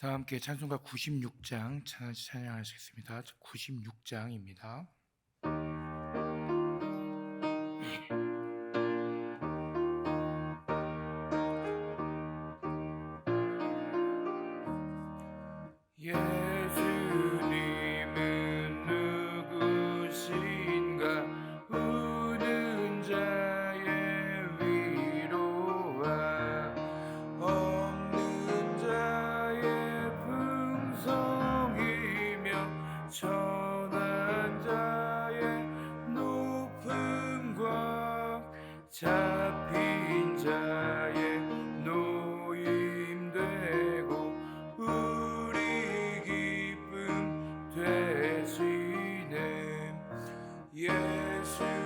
다 함께 찬송가 96장 찬양하시겠습니다. 96장입니다. 예수님은 누구신가? 우는 자의 위로와 없는 자의 풍성이며 천한 자의 높음과 잡힌 자의 노임되고 우리 기쁨 되시네.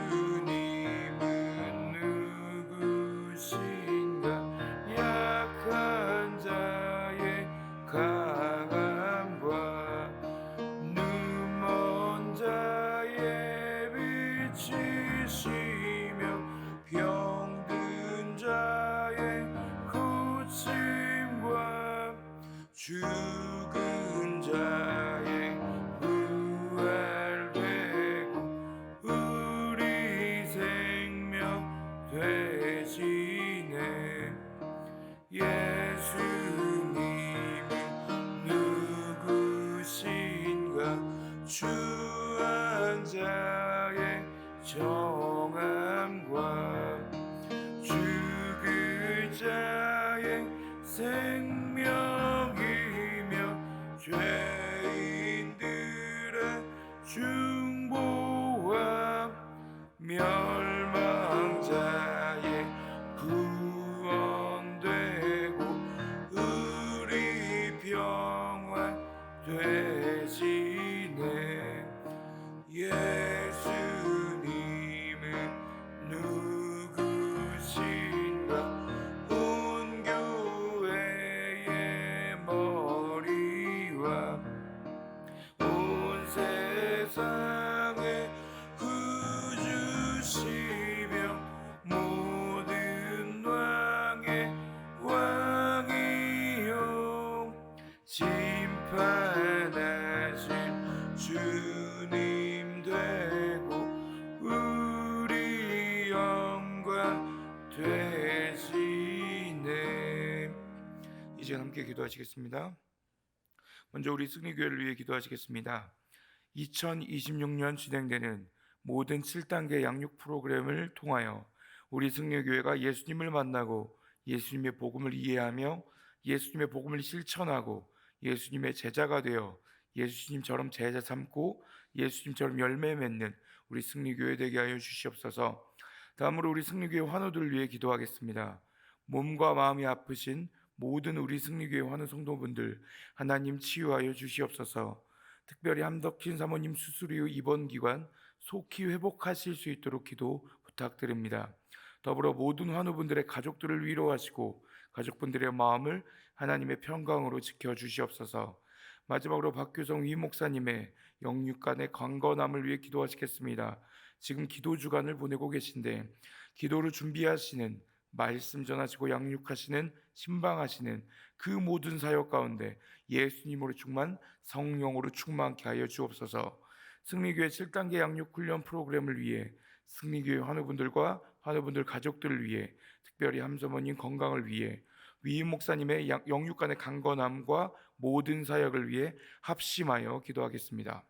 예수님은 누구신가? 약한 자의 강함과 눈먼 자의 빛이시며 병든 자의 고침과 죽은 자의 부활되고 우리 생명 되시네. 예수님은 누구신가? 주한 자의 정함과 죽을 자의 생명이며 죄인들의 중보와 멸망자의 구원되고 우리 평화 되시네. 예수님은 누구신가? 온 교회의 머리와 온 세상의 구주시며 모든 왕의 왕이요 심판하실 주님 되고 우리 영광 되시네. 이제 함께 기도하시겠습니다. 먼저 우리 승리교회를 위해 기도하시겠습니다. 2026년 진행되는 모든 7단계 양육 프로그램을 통하여 우리 승리교회가 예수님을 만나고 예수님의 복음을 이해하며 예수님의 복음을 실천하고 예수님의 제자가 되어 예수님처럼 제자 삼고 예수님처럼 열매 맺는 우리 승리교회 되게 하여 주시옵소서. 다음으로 우리 승리교회 환우들을 위해 기도하겠습니다. 몸과 마음이 아프신 모든 우리 승리교회 환우 성도분들 하나님 치유하여 주시옵소서. 특별히 함덕진 사모님 수술 이후 입원 기간 속히 회복하실 수 있도록 기도 부탁드립니다. 더불어 모든 환우분들의 가족들을 위로하시고 가족분들의 마음을 하나님의 평강으로 지켜주시옵소서. 마지막으로 박규성 위 목사님의 영육간의 강건함을 위해 기도하시겠습니다. 지금 기도 주간을 보내고 계신데 기도를 준비하시는 말씀 전하시고 양육하시는 신방하시는 그 모든 사역 가운데 예수님으로 충만 성령으로 충만케 하여 주옵소서. 승리교회 7단계 양육 훈련 프로그램을 위해 승리교회 환우분들과 환우분들 가족들을 위해 특별히 함사모님 건강을 위해 위임 목사님의 영육간의 강건함과 모든 사역을 위해 합심하여 기도하겠습니다.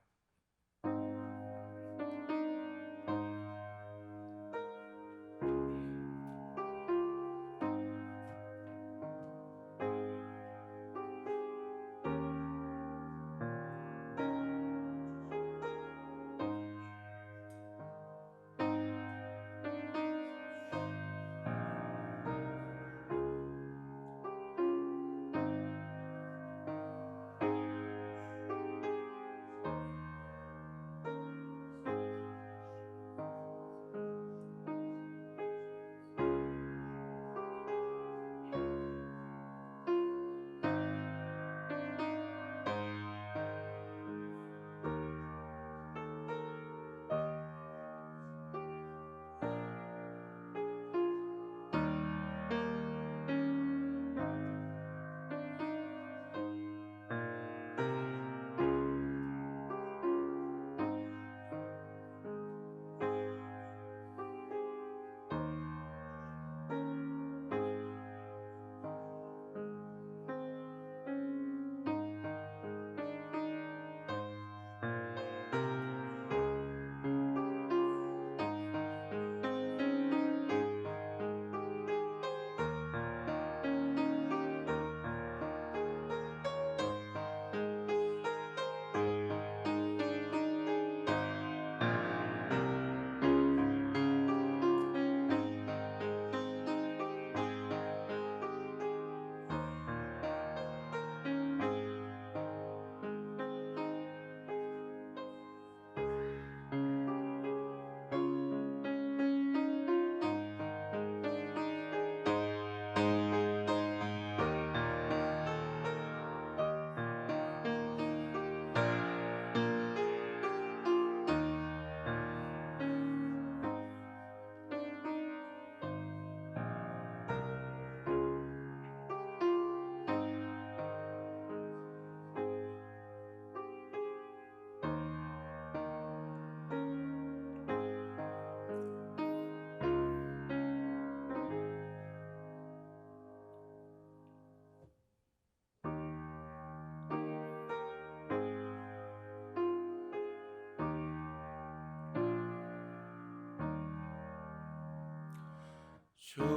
좋으신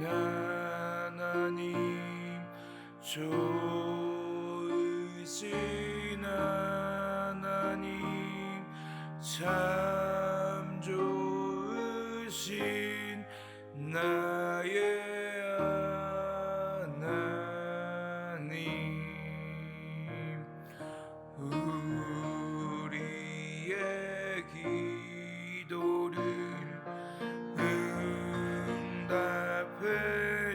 하나님, 좋으신 하나님, 참 좋으신 나의 하나님. 우리의 기도를 응답해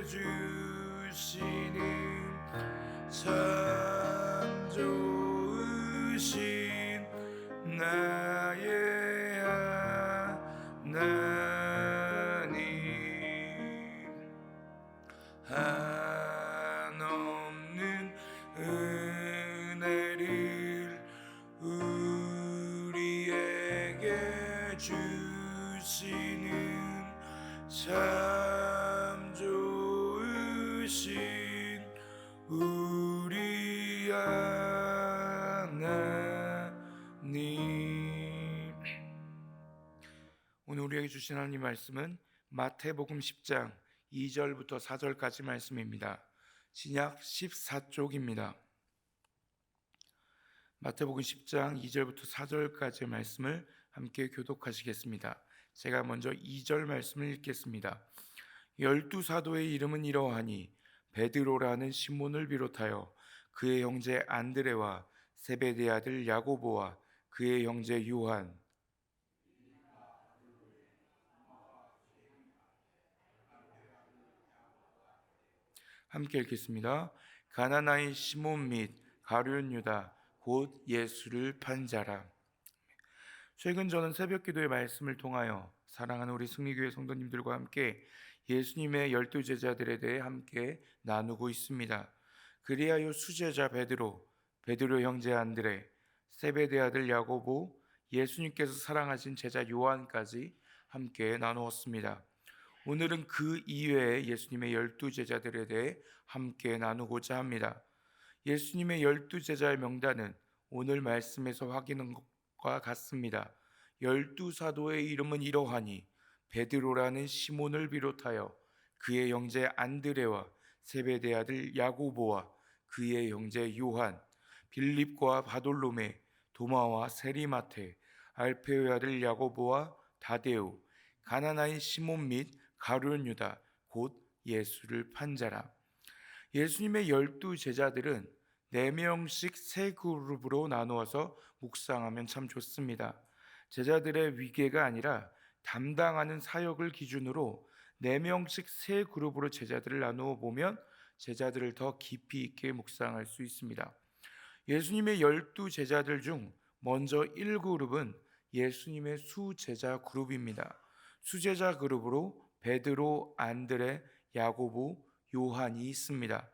주시는 참 좋으신 나의 하나님. 한없는 은혜를 우리에게 주시는 참 좋으신 우리 하나님. 오늘 우리에게 주신 하나님 말씀은 마태복음 10장 2절부터 4절까지 말씀입니다. 신약 14쪽입니다. 마태복음 10장 2절부터 4절까지의 말씀을 함께 교독하시겠습니다. 제가 먼저 2절 말씀을 읽겠습니다. 12사도의 이름은 이러하니 베드로라는 시몬을 비롯하여 그의 형제 안드레와 세베대 아들 야고보와 그의 형제 요한, 함께 읽겠습니다. 가나나인 시몬 및 가룟 유다 곧 예수를 판 자라. 최근 저는 새벽기도의 말씀을 통하여 사랑하는 우리 승리교회 성도님들과 함께 예수님의 12제자들에 대해 함께 나누고 있습니다. 그리하여 수제자 베드로, 베드로 형제 안드레, 세베대 아들 야고보, 예수님께서 사랑하신 제자 요한까지 함께 나누었습니다. 오늘은 그 이외의 예수님의 12제자들에 대해 함께 나누고자 합니다. 예수님의 12제자의 명단은 오늘 말씀에서 확인한 것과 같습니다. 12사도의 이름은 이러하니 베드로라는 시몬을 비롯하여 그의 형제 안드레와 세베대 아들 야고보와 그의 형제 요한, 빌립과 바돌로메, 도마와 세리마테, 알페오의 아들 야고보와 다데오, 가나나인 시몬 및 가룟 유다 곧 예수를 판 자라. 예수님의 12제자들은 4명씩 세 그룹으로 나누어서 묵상하면 참 좋습니다. 제자들의 위계가 아니라 담당하는 사역을 기준으로 4명씩 세 그룹으로 제자들을 나누어 보면 제자들을 더 깊이 있게 묵상할 수 있습니다. 예수님의 12제자들 중 먼저 1그룹은 예수님의 수제자 그룹입니다. 수제자 그룹으로 베드로, 안드레, 야고보, 요한이 있습니다.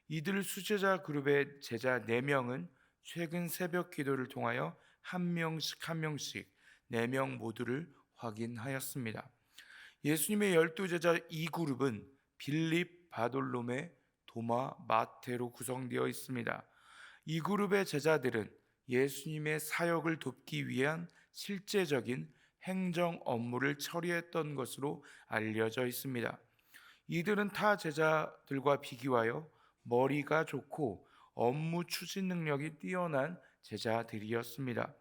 이들 수제자 그룹의 제자 4명은 최근 새벽 기도를 통하여 한 명씩 4명 모두를 확인하였습니다. 예수님의 12제자 2그룹은 빌립, 바돌로메, 도마, 마테로 구성되어 있습니다. 이 그룹의 제자들은 예수님의 사역을 돕기 위한 실제적인 행정 업무를 처리했던 것으로 알려져 있습니다. 이들은 타 제자들과 비교하여 머리가 좋고 업무 추진 능력이 뛰어난 제자들이었습니다.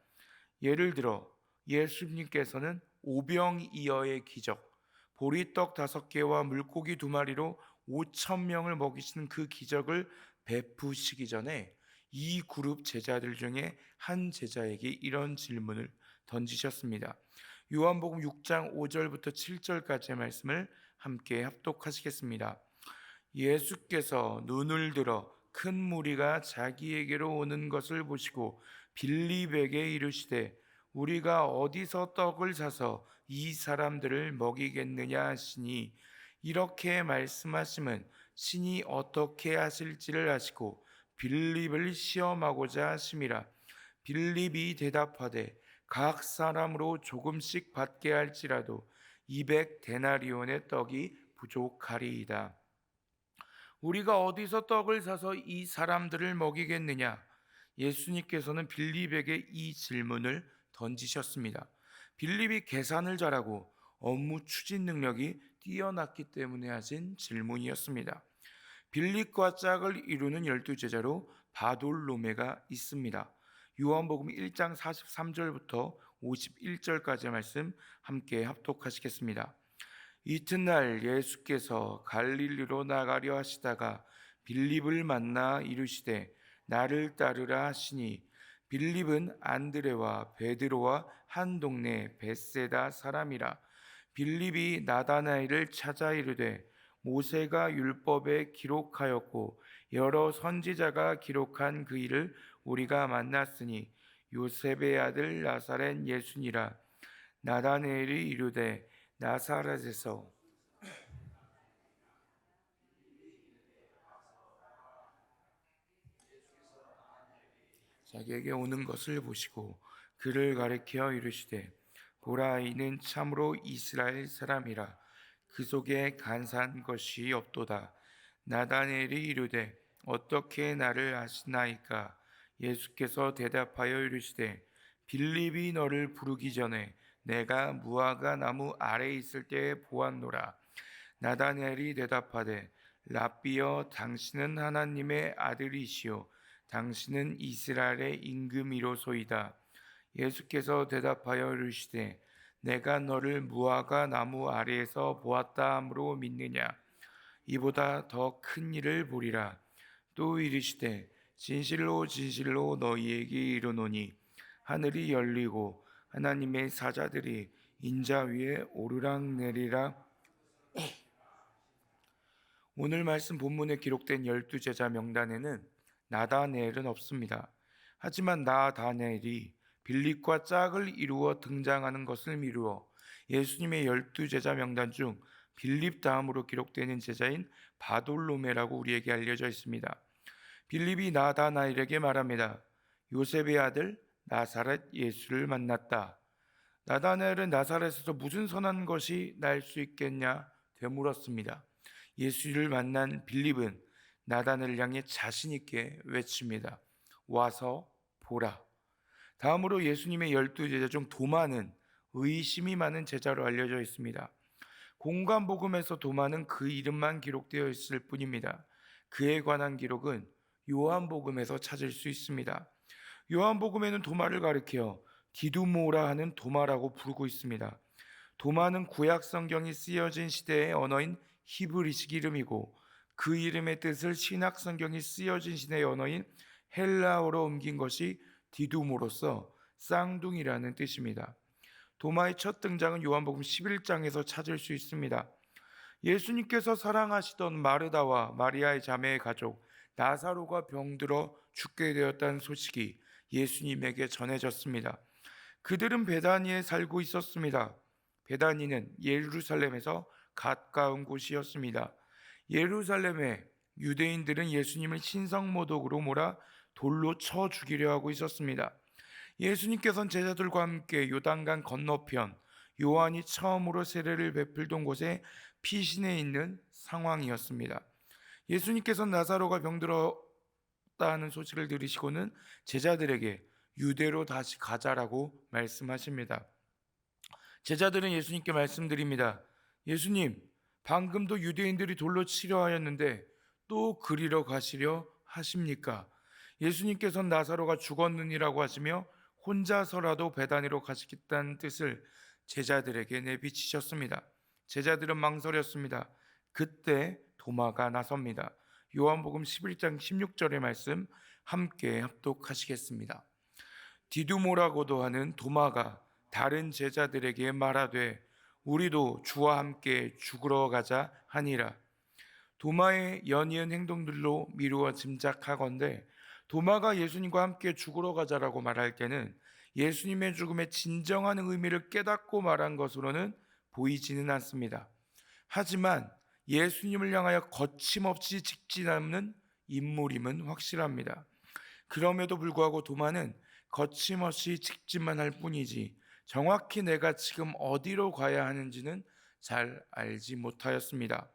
예를 들어 예수님께서는 오병이어의 기적, 보리떡 5개와 물고기 2마리로 5,000명을 먹이시는 그 기적을 베푸시기 전에 이 그룹 제자들 중에 한 제자에게 이런 질문을 던지셨습니다. 요한복음 6장 5절부터 7절까지의 말씀을 함께 합독하시겠습니다. 예수께서 눈을 들어 큰 무리가 자기에게로 오는 것을 보시고 빌립에게 이르시되 우리가 어디서 떡을 사서 이 사람들을 먹이겠느냐 하시니 이렇게 말씀하심은 신이 어떻게 하실지를 아시고 빌립을 시험하고자 하심이라. 빌립이 대답하되 각 사람으로 조금씩 받게 할지라도 200데나리온의 떡이 부족하리이다. 우리가 어디서 떡을 사서 이 사람들을 먹이겠느냐? 예수님께서는 빌립에게 이 질문을 던지셨습니다. 빌립이 계산을 잘하고 업무 추진 능력이 뛰어났기 때문에 하신 질문이었습니다. 빌립과 짝을 이루는 12제자로 바돌로메가 있습니다. 요한복음 1장 43절부터 51절까지의 말씀 함께 합독하시겠습니다. 이튿날 예수께서 갈릴리로 나가려 하시다가 빌립을 만나 이르시되 나를 따르라 하시니 빌립은 안드레와 베드로와 한 동네 벳세다 사람이라. 빌립이 나다나엘을 찾아 이르되 모세가 율법에 기록하였고 여러 선지자가 기록한 그 일을 우리가 만났으니 요셉의 아들 나사렛 예수니라. 나다나엘이 이르되 나사렛에서 자기에게 오는 것을 보시고 그를 가리켜 이르시되 보라 이는 참으로 이스라엘 사람이라. 그 속에 간사한 것이 없도다. 나다나엘이 이르되 어떻게 나를 아시나이까? 예수께서 대답하여 이르시되 빌립이 너를 부르기 전에 내가 무화과 나무 아래에 있을 때에 보았노라. 나다나엘이 대답하되 랍비여 당신은 하나님의 아들이시요 당신은 이스라엘의 임금이로소이다. 예수께서 대답하여 이르시되 내가 너를 무화과 나무 아래에서 보았다 함으로 믿느냐? 이보다 더 큰 일을 보리라. 또 이르시되 진실로 진실로 너희에게 이르노니 하늘이 열리고 하나님의 사자들이 인자 위에 오르락내리락. 오늘 말씀 본문에 기록된 12제자 명단에는 나다나엘은 없습니다. 하지만 나다나엘이 빌립과 짝을 이루어 등장하는 것을 미루어 예수님의 12제자 명단 중 빌립 다음으로 기록되는 제자인 바돌로메라고 우리에게 알려져 있습니다. 빌립이 나다나엘에게 말합니다. 요셉의 아들 나사렛 예수를 만났다. 나다나엘은 나사렛에서 무슨 선한 것이 날 수 있겠냐 되물었습니다. 예수를 만난 빌립은 나다나엘을 향해 자신 있게 외칩니다. 와서 보라. 다음으로 예수님의 12제자 중 도마는 의심이 많은 제자로 알려져 있습니다. 공관복음에서 도마는 그 이름만 기록되어 있을 뿐입니다. 그에 관한 기록은 요한복음에서 찾을 수 있습니다. 요한복음에는 도마를 가리켜 디두모라 하는 도마라고 부르고 있습니다. 도마는 구약 성경이 쓰여진 시대의 언어인 히브리식 이름이고 그 이름의 뜻을 신약 성경이 쓰여진 시대의 언어인 헬라어로 옮긴 것이 디두모로서 쌍둥이라는 뜻입니다. 도마의 첫 등장은 요한복음 11장에서 찾을 수 있습니다. 예수님께서 사랑하시던 마르다와 마리아의 자매의 가족 나사로가 병들어 죽게 되었다는 소식이 예수님에게 전해졌습니다. 그들은 베다니에 살고 있었습니다. 베다니는 예루살렘에서 가까운 곳이었습니다. 예루살렘에 유대인들은 예수님을 신성모독으로 몰아 돌로 쳐 죽이려 하고 있었습니다. 예수님께서는 제자들과 함께 요단강 건너편 요한이 처음으로 세례를 베풀던 곳에 피신해 있는 상황이었습니다. 예수님께서는 나사로가 병들었다는 소식을 들으시고는 제자들에게 유대로 다시 가자라고 말씀하십니다. 제자들은 예수님께 말씀드립니다. 예수님, 방금도 유대인들이 돌로 치려 하였는데 또 그리러 가시려 하십니까? 예수님께서는 나사로가 죽었느니라고 하시며 혼자서라도 베다니로 가시겠다는 뜻을 제자들에게 내비치셨습니다. 제자들은 망설였습니다. 그때 도마가 나섭니다. 요한복음 11장 16절의 말씀 함께 합독하시겠습니다. 디두모라고도 하는 도마가 다른 제자들에게 말하되 우리도 주와 함께 죽으러 가자 하니라. 도마의 연이은 행동들로 미루어 짐작하건대 도마가 예수님과 함께 죽으러 가자라고 말할 때는 예수님의 죽음의 진정한 의미를 깨닫고 말한 것으로는 보이지는 않습니다. 하지만 예수님을 향하여 거침없이 직진하는 인물임은 확실합니다. 그럼에도 불구하고 도마는 거침없이 직진만 할 뿐이지 정확히 내가 지금 어디로 가야 하는지는 잘 알지 못하였습니다.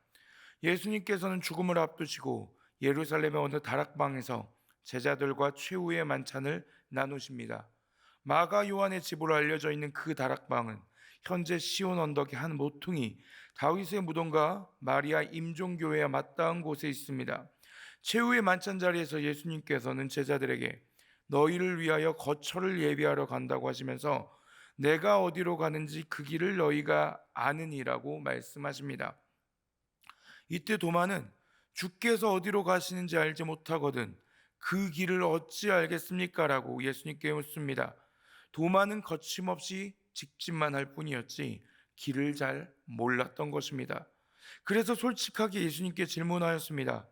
예수님께서는 죽음을 앞두시고 예루살렘의 어느 다락방에서 제자들과 최후의 만찬을 나누십니다. 마가 요한의 집으로 알려져 있는 그 다락방은 현재 시온 언덕의 한 모퉁이 다윗의 무덤과 마리아 임종교회와 맞닿은 곳에 있습니다. 최후의 만찬 자리에서 예수님께서는 제자들에게 너희를 위하여 거처를 예비하러 간다고 하시면서 내가 어디로 가는지 그 길을 너희가 아느니라고 말씀하십니다. 이때 도마는 주께서 어디로 가시는지 알지 못하거든 그 길을 어찌 알겠습니까? 라고 예수님께 묻습니다. 도마는 거침없이 직진만 할 뿐이었지 길을 잘 몰랐던 것입니다. 그래서 솔직하게 예수님께 질문하였습니다.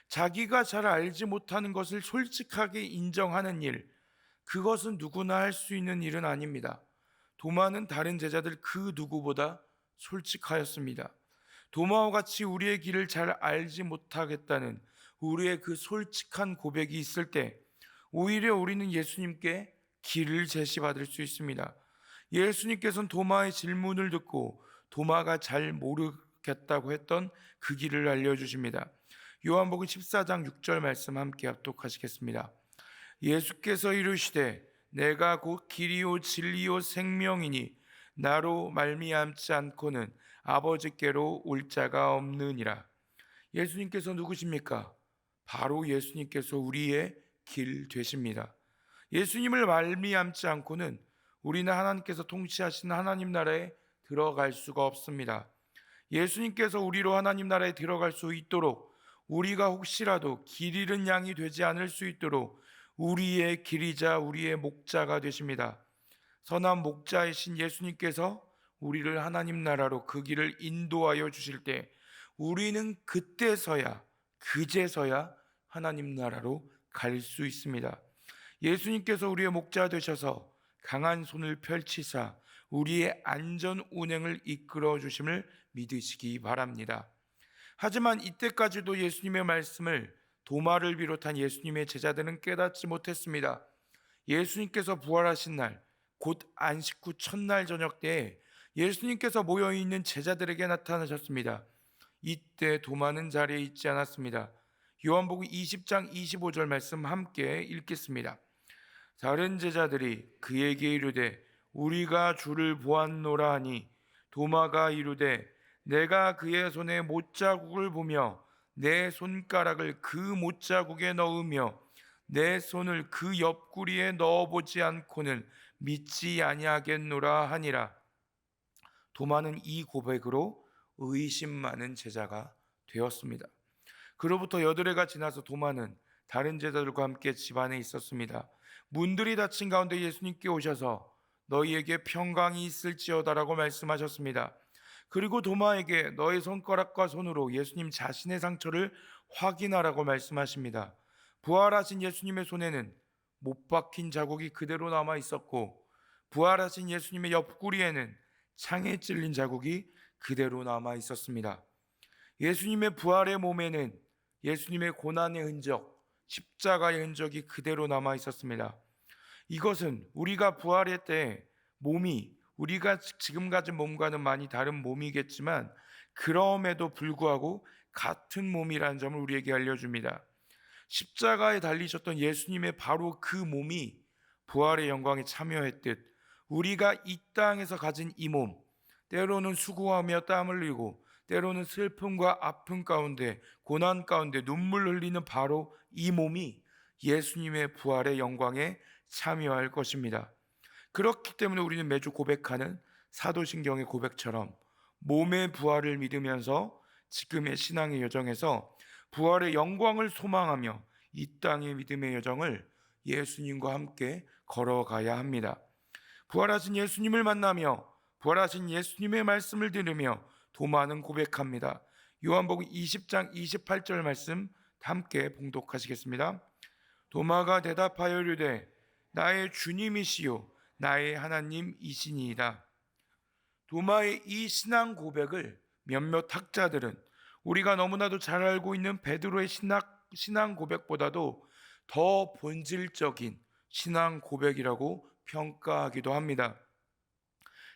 자기가 잘 알지 못하는 것을 솔직하게 인정하는 일, 그것은 누구나 할 수 있는 일은 아닙니다. 도마는 다른 제자들 그 누구보다 솔직하였습니다. 도마와 같이 우리의 길을 잘 알지 못하겠다는 우리의 그 솔직한 고백이 있을 때 오히려 우리는 예수님께 길을 제시받을 수 있습니다. 예수님께서는 도마의 질문을 듣고 도마가 잘 모르겠다고 했던 그 길을 알려주십니다. 요한복음 14장 6절 말씀 함께 합독하시겠습니다. 예수께서 이르시되 내가 곧 길이요 진리요 생명이니 나로 말미암지 않고는 아버지께로 올 자가 없느니라. 예수님께서 누구십니까? 바로 예수님께서 우리의 길 되십니다. 예수님을 말미암지 않고는 우리는 하나님께서 통치하시는 하나님 나라에 들어갈 수가 없습니다. 예수님께서 우리로 하나님 나라에 들어갈 수 있도록 우리가 혹시라도 길 잃은 양이 되지 않을 수 있도록 우리의 길이자 우리의 목자가 되십니다. 선한 목자이신 예수님께서 우리를 하나님 나라로 그 길을 인도하여 주실 때 우리는 그제서야 하나님 나라로 갈 수 있습니다. 예수님께서 우리의 목자 되셔서 강한 손을 펼치사 우리의 안전 운행을 이끌어 주심을 믿으시기 바랍니다. 하지만 이때까지도 예수님의 말씀을 도마를 비롯한 예수님의 제자들은 깨닫지 못했습니다. 예수님께서 부활하신 날, 곧 안식 후 첫날 저녁 때에 예수님께서 모여있는 제자들에게 나타나셨습니다. 이때 도마는 자리에 있지 않았습니다. 요한복음 20장 25절 말씀 함께 읽겠습니다. 다른 제자들이 그에게 이르되 우리가 주를 보았노라 하니 도마가 이르되 내가 그의 손에 못자국을 보며 내 손가락을 그 못자국에 넣으며 내 손을 그 옆구리에 넣어보지 않고는 믿지 아니하겠노라 하니라. 도마는 이 고백으로 의심 많은 제자가 되었습니다. 그로부터 8해가 지나서 도마는 다른 제자들과 함께 집안에 있었습니다. 문들이 닫힌 가운데 예수님께 오셔서 너희에게 평강이 있을지어다라고 말씀하셨습니다. 그리고 도마에게 너의 손가락과 손으로 예수님 자신의 상처를 확인하라고 말씀하십니다. 부활하신 예수님의 손에는 못 박힌 자국이 그대로 남아 있었고 부활하신 예수님의 옆구리에는 창에 찔린 자국이 그대로 남아 있었습니다. 예수님의 부활의 몸에는 예수님의 고난의 흔적, 십자가의 흔적이 그대로 남아 있었습니다. 이것은 우리가 부활의 때 몸이 우리가 지금 가진 몸과는 많이 다른 몸이겠지만 그럼에도 불구하고 같은 몸이라는 점을 우리에게 알려줍니다. 십자가에 달리셨던 예수님의 바로 그 몸이 부활의 영광에 참여했듯 우리가 이 땅에서 가진 이 몸, 때로는 수고하며 땀 흘리고 때로는 슬픔과 아픔 가운데 고난 가운데 눈물 흘리는 바로 이 몸이 예수님의 부활의 영광에 참여할 것입니다. 그렇기 때문에 우리는 매주 고백하는 사도신경의 고백처럼 몸의 부활을 믿으면서 지금의 신앙의 여정에서 부활의 영광을 소망하며 이 땅의 믿음의 여정을 예수님과 함께 걸어가야 합니다. 부활하신 예수님을 만나며 부활하신 예수님의 말씀을 들으며 도마는 고백합니다. 요한복음 20장 28절 말씀 함께 봉독하시겠습니다. 도마가 대답하여 이르되 나의 주님이시요 나의 하나님이시니이다. 도마의 이 신앙 고백을 몇몇 학자들은 우리가 너무나도 잘 알고 있는 베드로의 신앙 고백보다도 더 본질적인 신앙 고백이라고 평가하기도 합니다.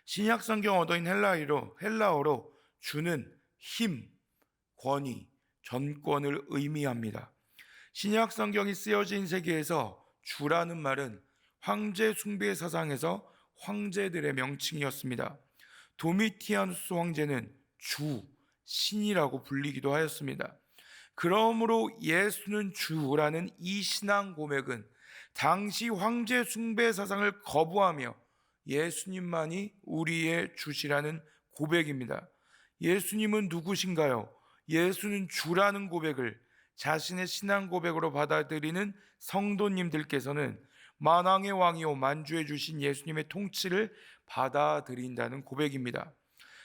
신약 성경 언어인 헬라어로 주는 힘, 권위, 전권을 의미합니다. 신약 성경이 쓰여진 세계에서 주라는 말은 황제 숭배 사상에서 황제들의 명칭이었습니다. 도미티아누스 황제는 주, 신이라고 불리기도 하였습니다. 그러므로 예수는 주라는 이 신앙 고백은 당시 황제 숭배 사상을 거부하며 예수님만이 우리의 주시라는 고백입니다. 예수님은 누구신가요? 예수는 주라는 고백을 자신의 신앙 고백으로 받아들이는 성도님들께서는 만왕의 왕이요 만주해 주신 예수님의 통치를 받아들인다는 고백입니다.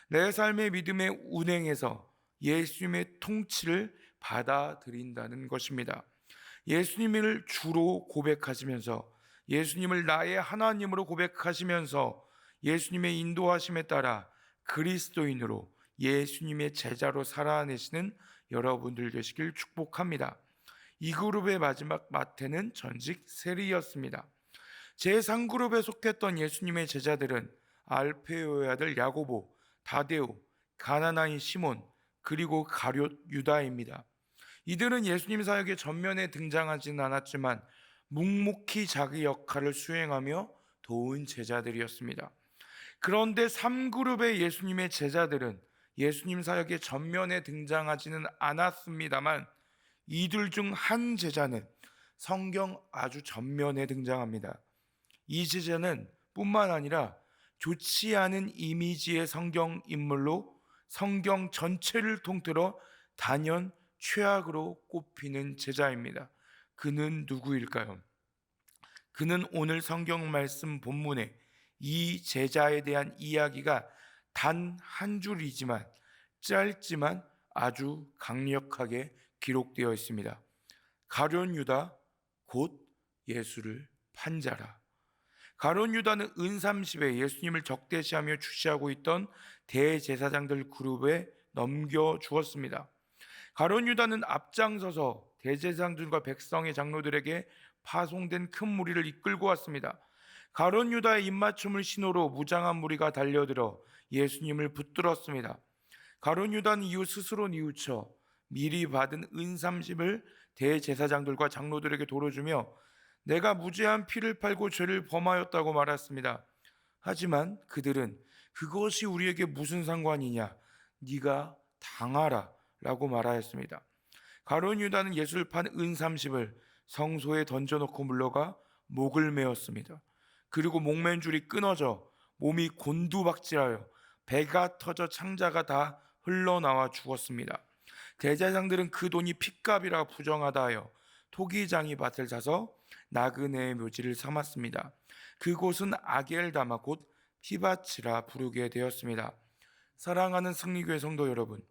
내 삶의 믿음의 운행에서 예수님의 통치를 받아들인다는 것입니다. 예수님을 주로 고백하시면서, 예수님을 나의 하나님으로 고백하시면서 예수님의 인도하심에 따라 그리스도인으로 예수님의 제자로 살아내시는 여러분들 되시길 축복합니다. 이 그룹의 마지막 마태는 전직 세리였습니다. 제3그룹에 속했던 예수님의 제자들은 알페오의 아들 야고보, 다데오, 가나나인 시몬, 그리고 가룟 유다입니다. 이들은 예수님 사역의 전면에 등장하지는 않았지만 묵묵히 자기 역할을 수행하며 도운 제자들이었습니다. 그런데 3그룹의 예수님의 제자들은 예수님 사역의 전면에 등장하지는 않았습니다만 이들 중 한 제자는 성경 아주 전면에 등장합니다. 이 제자는 뿐만 아니라 좋지 않은 이미지의 성경 인물로 성경 전체를 통틀어 단연 최악으로 꼽히는 제자입니다. 그는 누구일까요? 그는 오늘 성경 말씀 본문에 이 제자에 대한 이야기가 단 한 줄이지만 짧지만 아주 강력하게 기록되어 있습니다. 가룟 유다 곧 예수를 판 자라. 가룟 유다는 은30에 예수님을 적대시하며 주시하고 있던 대제사장들 그룹에 넘겨 주었습니다. 가룟 유다는 앞장서서 대제사장들과 백성의 장로들에게 파송된 큰 무리를 이끌고 왔습니다. 가룟 유다의 입맞춤을 신호로 무장한 무리가 달려들어 예수님을 붙들었습니다. 가룟 유다는 이후 스스로 뉘우쳐 미리 받은 은30을 대제사장들과 장로들에게 돌려주며 내가 무죄한 피를 팔고 죄를 범하였다고 말했습니다. 하지만 그들은 그것이 우리에게 무슨 상관이냐, 네가 당하라 라고 말하였습니다. 가룟 유다는 예수를 판 은30을 성소에 던져놓고 물러가 목을 메었습니다. 그리고 목맨 줄이 끊어져 몸이 곤두박질하여 배가 터져 창자가 다 흘러나와 죽었습니다. 대제사장들은 그 돈이 핏값이라 부정하다 하여 토기장이 밭을 사서 나그네의 묘지를 삼았습니다. 그곳은 아겔다마 곧 피밭이라 부르게 되었습니다. 사랑하는 승리교회 성도 여러분,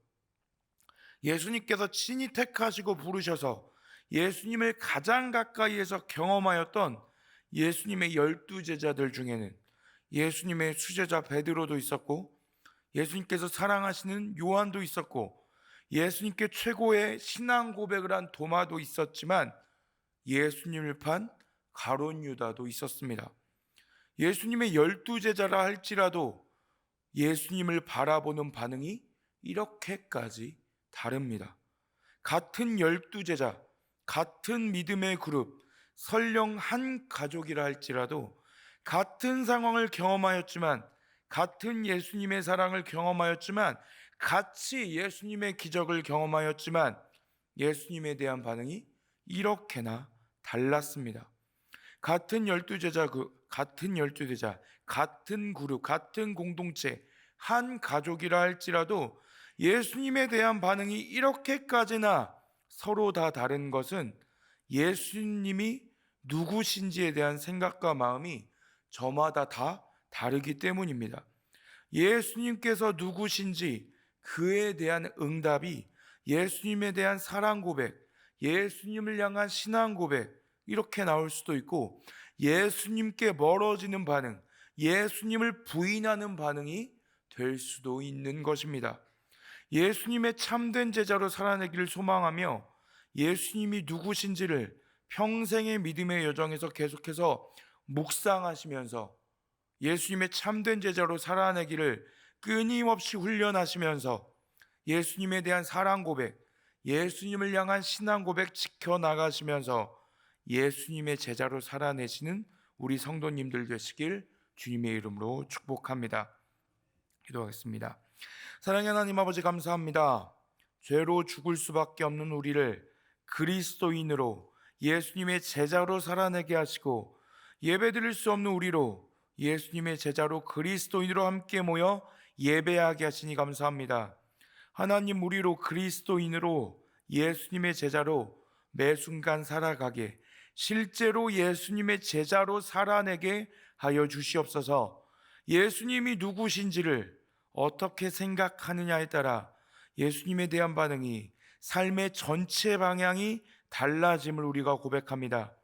예수님께서 친히 택하시고 부르셔서 예수님을 가장 가까이에서 경험하였던 예수님의 12제자들 중에는 예수님의 수제자 베드로도 있었고 예수님께서 사랑하시는 요한도 있었고 예수님께 최고의 신앙 고백을 한 도마도 있었지만 예수님을 판 가룟 유다도 있었습니다. 예수님의 12제자라 할지라도 예수님을 바라보는 반응이 이렇게까지 다릅니다. 같은 12제자, 같은 믿음의 그룹, 설령 한 가족이라 할지라도 같은 상황을 경험하였지만, 같은 예수님의 사랑을 경험하였지만, 같이 예수님의 기적을 경험하였지만 예수님에 대한 반응이 이렇게나 달랐습니다. 같은 12제자, 같은 그룹, 같은 공동체, 한 가족이라 할지라도 예수님에 대한 반응이 이렇게까지나 서로 다 다른 것은 예수님이 누구신지에 대한 생각과 마음이 저마다 다 다르기 때문입니다. 예수님께서 누구신지 그에 대한 응답이 예수님에 대한 사랑 고백, 예수님을 향한 신앙 고백 이렇게 나올 수도 있고 예수님께 멀어지는 반응, 예수님을 부인하는 반응이 될 수도 있는 것입니다. 예수님의 참된 제자로 살아내기를 소망하며 예수님이 누구신지를 평생의 믿음의 여정에서 계속해서 묵상하시면서 예수님의 참된 제자로 살아내기를 끊임없이 훈련하시면서 예수님에 대한 사랑 고백, 예수님을 향한 신앙 고백 지켜나가시면서 예수님의 제자로 살아내시는 우리 성도님들 되시길 주님의 이름으로 축복합니다. 기도하겠습니다. 사랑의 하나님 아버지, 감사합니다. 죄로 죽을 수밖에 없는 우리를 그리스도인으로, 예수님의 제자로 살아내게 하시고, 예배드릴 수 없는 우리로 예수님의 제자로 그리스도인으로 함께 모여 예배하게 하시니 감사합니다. 하나님, 우리로 그리스도인으로 예수님의 제자로 매 순간 살아가게, 실제로 예수님의 제자로 살아내게 하여 주시옵소서. 예수님이 누구신지를 어떻게 생각하느냐에 따라 예수님에 대한 반응이, 삶의 전체 방향이 달라짐을 우리가 고백합니다.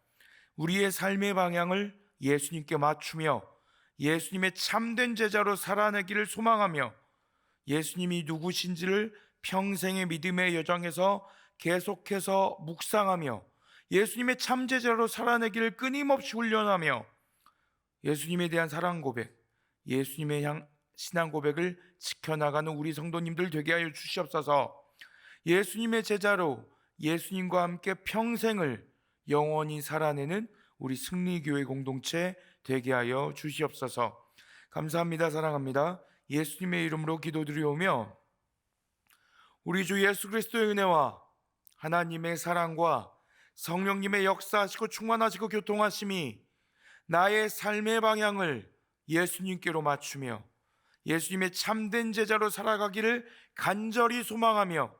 우리의 삶의 방향을 예수님께 맞추며 예수님의 참된 제자로 살아내기를 소망하며, 예수님이 누구신지를 평생의 믿음의 여정에서 계속해서 묵상하며 예수님의 참제자로 살아내기를 끊임없이 훈련하며, 예수님에 대한 사랑 고백, 예수님의 신앙 고백을 지켜나가는 우리 성도님들 되게 하여 주시옵소서. 예수님의 제자로 예수님과 함께 평생을 영원히 살아내는 우리 승리교회 공동체 되게 하여 주시옵소서. 감사합니다. 사랑합니다. 예수님의 이름으로 기도드리오며, 우리 주 예수 그리스도의 은혜와 하나님의 사랑과 성령님의 역사하시고 충만하시고 교통하심이 나의 삶의 방향을 예수님께로 맞추며 예수님의 참된 제자로 살아가기를 간절히 소망하며,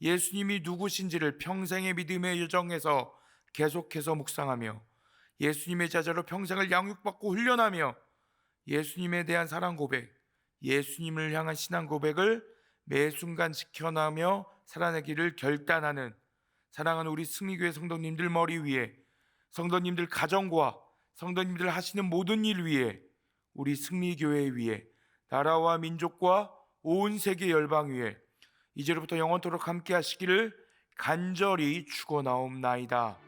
예수님이 누구신지를 평생의 믿음의 여정에서 계속해서 묵상하며 예수님의 제자로 평생을 양육받고 훈련하며 예수님에 대한 사랑 고백, 예수님을 향한 신앙 고백을 매 순간 지켜나며 살아내기를 결단하는 사랑하는 우리 승리교회 성도님들 머리 위에, 성도님들 가정과 성도님들 하시는 모든 일 위에, 우리 승리교회 위에, 나라와 민족과 온 세계 열방 위에 이제로부터 영원토록 함께 하시기를 간절히 축원하옵나이다.